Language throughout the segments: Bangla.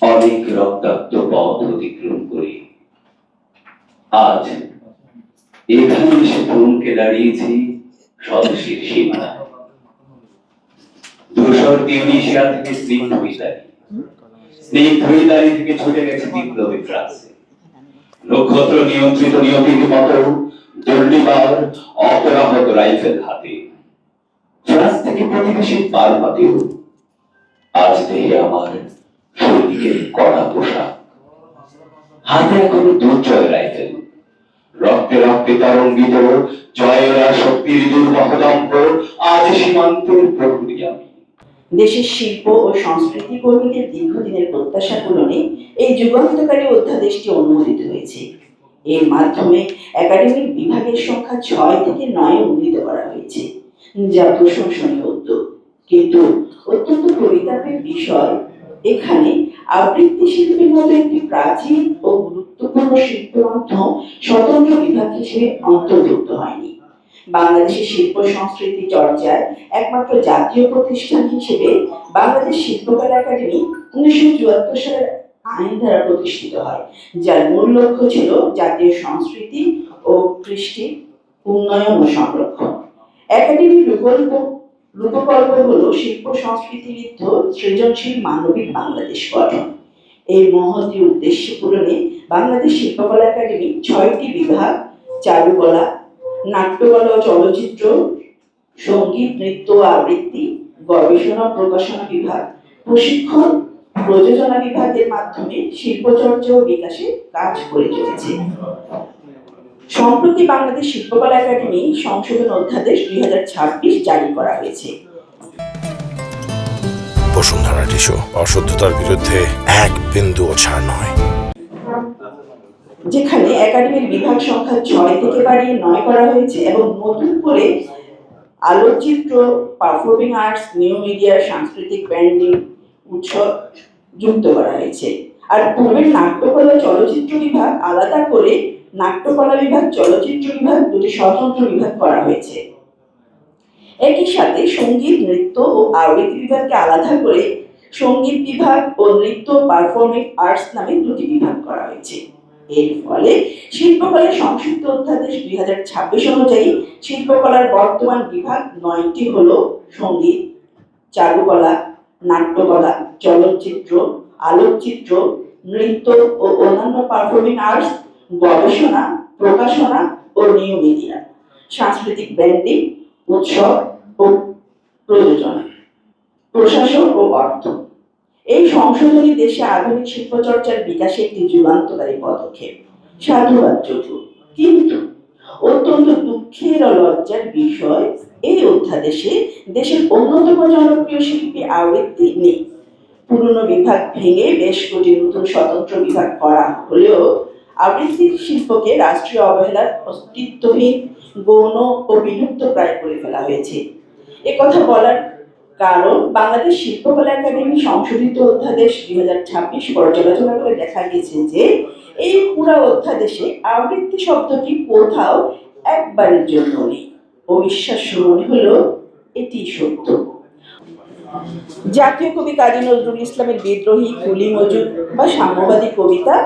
অনেক রক্তাক্ত পথ অতিক্রম করে আজ এখানে এসে থমকে দাঁড়িয়েছি স্বদেশের সীমানায়। ধূসর টিউনিশিয়া থেকে স্নিগ্ধ ইতালি থেকে ছুটে গেছে বিপ্লবী ফ্রান্সে। নক্ষত্র নিয়ন্ত্রিত নিয়তির মতো দুর্নিবার অপরাহত রাইফেল হাতে ফ্রান্স থেকে প্রতিবেশী বার্মাতেও আজ দেহে আমার সৈনিকের কড়া পোশাক, হাতে এখনো দুর্জয় রাইফেল, রক্তে রক্তে তরঙ্গিত জয়েরা শক্তির দুর্বহদম্ভ। আজ সীমান্তের প্রহরী আমি। দেশের শিল্প ও সংস্কৃতি কর্মীদের দীর্ঘদিনের প্রত্যাশা পূরণে এই যুগান্তকারী অধ্যাদেশটি অনুমোদিত হয়েছে। এর মাধ্যমে একাডেমিক বিভাগের সংখ্যা 6 থেকে 9 উন্নীত করা হয়েছে, যা প্রশংসনীয় উদ্যোগ। কিন্তু অত্যন্ত পরিতাপের বিষয়, এখানে আবৃত্তি শিল্পের মতো একটি প্রাচীন ও গুরুত্বপূর্ণ শিল্পগ্রন্থ স্বতন্ত্র বিভাগ হিসেবে অন্তর্ভুক্ত হয়নি। বাংলাদেশের শিল্প সংস্কৃতি চর্চার একমাত্র জাতীয় প্রতিষ্ঠান হিসেবে বাংলাদেশ শিল্পকলা একাডেমি 1974 সালের আইন দ্বারা প্রতিষ্ঠিত হয়, যার মূল লক্ষ্য ছিল জাতীয় সংস্কৃতি ও কৃষ্টি উন্নয়ন ও সংরক্ষণ। একাডেমির রূপকল্প হল শিল্প সংস্কৃতিবিদ্ধ সৃজনশীল মানবিক বাংলাদেশ গঠন। এই মহতী উদ্দেশ্য পূরণে বাংলাদেশ শিল্পকলা একাডেমি 6টি বিভাগ, চারুকলা, নাট্যকলা ও চলচ্চিত্র, সঙ্গীত, নৃত্য, আবৃত্তি, গবেষণা ও প্রকাশনা বিভাগ, প্রশিক্ষণ, প্রযোজনা বিভাগের মাধ্যমে শিল্পচর্চা ও বিকাশে কাজ করে চলেছে। সম্প্রতি বাংলাদেশ শিল্পকলা একাডেমি সংশোধন অধ্যাদেশ 2026 জারি করা হয়েছে। বসুন্ধরা টিস্যু, অশুদ্ধতার বিরুদ্ধে এক বিন্দুও ছাড় নয়। যেখানে একাডেমির বিভাগ সংখ্যা 6 থেকে বাড়িয়ে 9 করা হয়েছে এবং নতুন করে আলোকচিত্র, পারফর্মিং আর্টস, নিউ মিডিয়া, সাংস্কৃতিক ব্যান্ডিং উৎসব যুক্ত করা হয়েছে। আর পূর্বের নাট্যকলা চলচ্চিত্র বিভাগ আলাদা করে নাট্যকলা বিভাগ, চলচ্চিত্র বিভাগ দুটি স্বতন্ত্র বিভাগ করা হয়েছে। একই সাথে সঙ্গীত, নৃত্য ও আবৃত্তি বিভাগকে আলাদা করে সঙ্গীত বিভাগ ও নৃত্য পারফর্মিং আর্টস নামে দুটি বিভাগ করা হয়েছে। এর ফলে শিল্পকলার সংক্ষিপ্ত অধ্যাদেশ 2026 অনুযায়ী শিল্পকলার বর্তমান বিভাগ 9টি হল সঙ্গীত, চারুকলা, নাট্যকলা, চলচ্চিত্র, আলোকচিত্র, নৃত্য ও অন্যান্য পারফর্মিং আর্টস, গবেষণা, প্রকাশনা ও নিউ মিডিয়া, সাংস্কৃতিক ব্র্যান্ডিং, উৎসব ও প্রযোজনা, প্রশাসন ও অর্থ। এই সংশোধনী দেশে আধুনিক শিল্পচর্চার বিকাশে একটি যুগান্তকারী পদক্ষেপ, সাধুবাদযোগ্য। কিন্তু অত্যন্ত দুঃখের ও লজ্জার বিষয়, এই অধ্যাদেশে দেশের অন্যতম জনপ্রিয় শিল্পী আবৃত্তি নেই। পুরনো বিভাগ ভেঙে বেশ কটি নতুন স্বতন্ত্র বিভাগ করা হলেও আবৃত্তি শিল্পকে রাষ্ট্রীয় অবহেলার অস্তিত্বহীন, গৌণ ও বিলুপ্ত প্রায় করে ফেলা হয়েছে। একথা বলার কারণ, বাংলাদেশ শিল্পকলা একাডেমি সংশোধিত অধ্যাদেশ 2026 পর্যালোচনা করে দেখা গেছে যে এই পুরো অধ্যাদেশে আবৃত্তি শব্দটি কোথাও একবারের জন্য নেই। অবিশ্বাস্য মনে হলো এটি সত্য। জাতীয় কবি কাজী নজরুল ইসলামের বিদ্রোহী, কুলি মজুর বা সাম্যবাদী কবিতা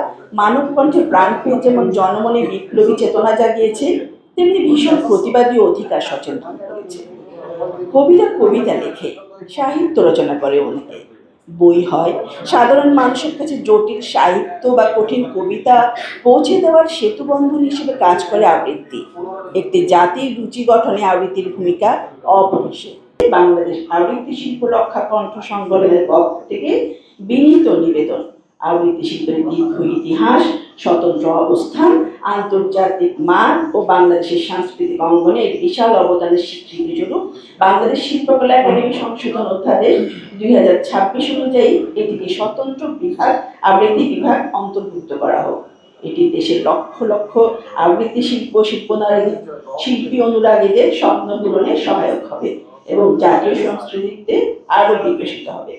মানবকণ্ঠে প্রাণ পেয়ে যেমন জনমনে বিপ্লবী চেতনা জাগিয়েছে, তেমনি ভীষণ প্রতিবাদী অধিকার সচেতন করেছে। কবিরা কবিতা লেখে, সাহিত্য রচনা করে অনেকে। বই হয় সাধারণ মানুষের কাছে জটিল সাহিত্য বা কঠিন কবিতা পৌঁছে দেওয়ার সেতুবন্ধন হিসেবে কাজ করে আবৃত্তি। একটি জাতির রুচি গঠনে আবৃত্তির ভূমিকা অপরিসীম। বাংলাদেশ আবৃত্তি শিল্প রক্ষা কণ্ঠ সংগঠনের পক্ষ থেকে বিনীত নিবেদন, আবৃত্তি শিল্পের দীর্ঘ ইতিহাস, স্বতন্ত্র অবস্থান, আন্তর্জাতিক মান ও বাংলাদেশের সাংস্কৃতিক অঙ্গনে বিশাল অবদানের স্বীকৃতি স্বরূপ বাংলাদেশ শিল্পকলা একাডেমি সংশোধন অধ্যাদেশ 2026 অনুযায়ী এটিকে স্বতন্ত্র বিভাগ, আবৃত্তি বিভাগ অন্তর্ভুক্ত করা হোক। এটি দেশের লক্ষ লক্ষ আবৃত্তি শিল্পী অনুরাগীদের স্বপ্ন পূরণে সহায়ক হবে এবং জাতীয় সংস্কৃতিতে আরো বিকশিত হবে।